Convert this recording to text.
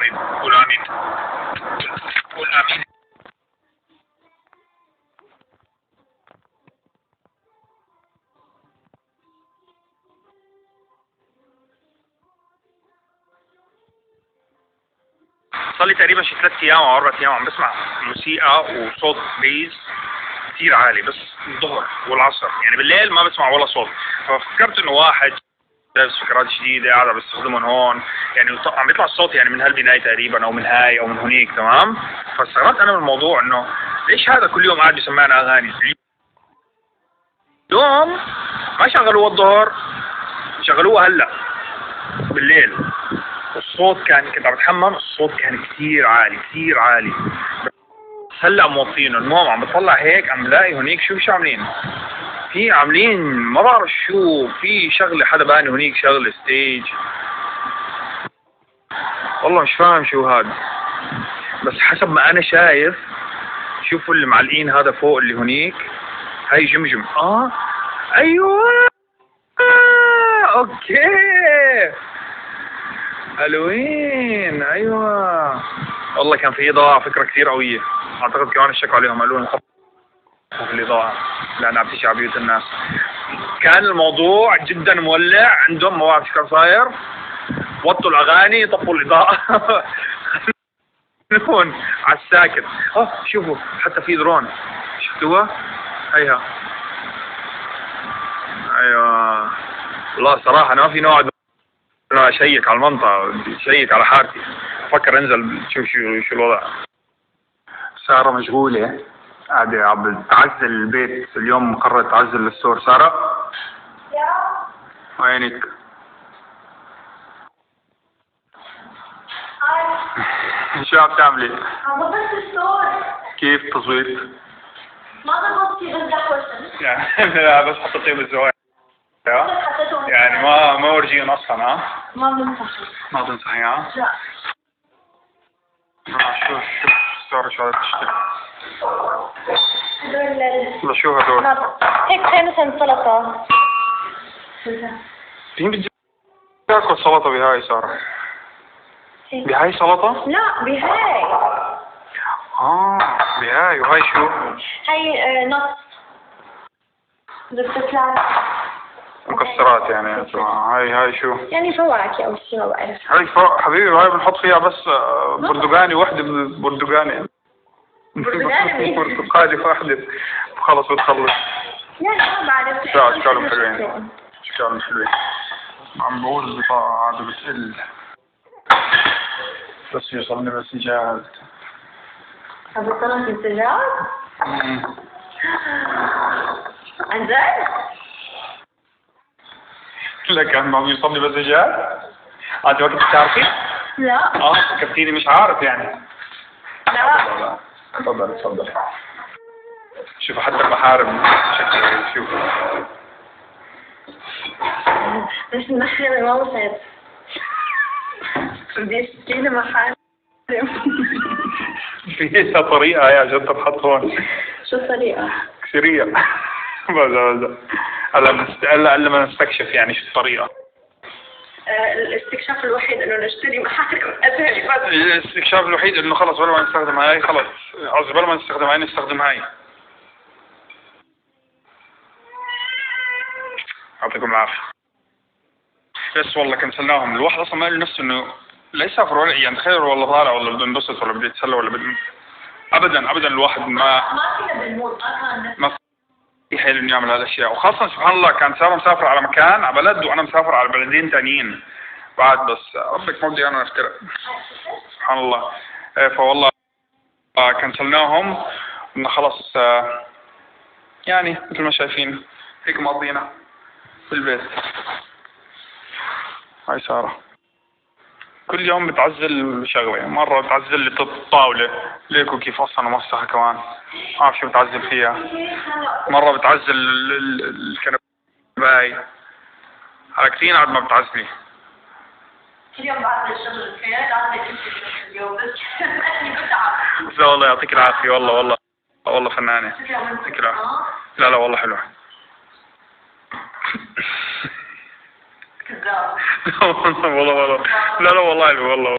امين قول امين قول امين. صار لي تقريبا شي 3 ايام او 4 ايام عم بسمع موسيقى وصوت بيز كثير عالي، بس الظهر والعصر يعني بالليل ما بسمع ولا صوت. ففكرت انه واحد لابس فكرات جديده قاعد عم بيستخدمهم هون، يعني عم بيطلع الصوت يعني من هالبنايه تقريبا او من هاي او من هنيك، تمام. فاستغربت انا من الموضوع انه ليش هذا كل يوم قاعد بيسمعنا اغاني. اليوم ما شغلوها الظهر، شغلوها هلا بالليل. الصوت كنت عم بتحمم، الصوت كان كثير عالي كثير عالي. هلا موطينه. المهم عم بطلع هيك عم بلاقي هنيك شو عاملين، في عاملين ما بعرف شو، في شغله حدا باني هنيك شغله ستيج، والله مش فاهم شو هذا. بس حسب ما انا شايف، شوفوا اللي معلقين هذا فوق اللي هنيك، هاي جمجم. ايوه اوكي حلوين ايوه. والله كان في اضاءة، فكرة كثير قوية. اعتقد كمان اشتكوا عليهم قالوا لهم خففوا الاضاءة لانها بتيجي على بيوت الناس. كان الموضوع جدا مولع عندهم، ما بعرف ايش كان صاير. وطوا الاغاني طفوا الاضاءة خلوهم على الساكت. شوفوا حتى في درون، شفتوها؟ هيها ايوه. والله صراحة انا ما في نوع اشيك على المنطقة، اشيك على حارتي، افكر انزل شوف شو الوضع. سارة مشغولة قاعدة عم تعزل البيت اليوم، قررت تعزل الستور. سارة وينك؟ شو عم تعملي؟ عم ببص الستور. كيف تصويت؟ ما ضبطتي بمزح وشك. يعني لا بس حطيتيه بالزوايا يعني ما ورجيهم اصلا. ما بنصحي. ما تنصحي ها؟ لا. شوف سارة شو عم تشتري. هدول شو هدول؟ هيك زي مثلا سلطة. مين بدي تاكل سلطة بهاي سارة؟ بهاي سلطة؟ لا بهاي. بهاي. وهاي شو؟ هاي نص بتطلع مكسرات يعني. هاي شو؟ يعني فواكه او شيء ما بعرف. هاي حبيبي هاي بنحط فيها بس برتقاني وحدة برتقاني. برتقالي واحدة خلص بتخلص. يعني ما بعرف. لا اشكالهم حلوين. اشكالهم حلوين. عم بقول البطاقة عادة بتقل بس يوصلني مسجات. بطلت مسجات؟ عن جد؟ لك عم يوصلني مسجات؟ انت وقت بتعرفي؟ لا. فكرتيني مش عارف يعني. لا. تفضل. شوف حتى المحارم شكلها شوف. بس المحارم ما وصلت. بدي اشتري محارم. في طريقة يا عشان تنحط هون. شو الطريقة؟ كثيرية. بس هلا ما نستكشف يعني شو الطريقة. الاستكشاف الوحيد انه نشتري محارم اثري بس. الاستكشاف الوحيد انه خلص بلا ما نستخدم هاي، خلص قصدي بلا ما نستخدم هاي نستخدم هاي. يعطيكم العافية. بس والله كنسلناهم. الواحد اصلا ما له نفسه انه لا يسافر ولا يعني تخيل والله طالع ولا بده ينبسط ولا بده يتسلى ولا بده ابدا الواحد ما فينا بالمود ما في حيل انه يعمل هالاشياء. وخاصة سبحان الله كان سارة مسافر على مكان على بلد وانا مسافر على بلدين ثانيين بعد، بس ربك ما بدي انا افترق سبحان الله. فوالله كنسلناهم انه خلص يعني مثل ما شايفين هيك مقضينا بالبيت. هاي سارة كل يوم بتعزل شغلة، مرة بتعزل لي الطاولة ليكو كيف أصلا موسخة كمان، عارف شو بتعزل فيها. مرة بتعزل الكنباية، حركتين عاد ما بتعزلي. اليوم بعد الشغل الخير لازم تمشي اليوم بس بتعب. لا والله يعطيك العافية. والله فنانة. يعطيك العافية. لا والله حلوة. كذاب. والله لا والله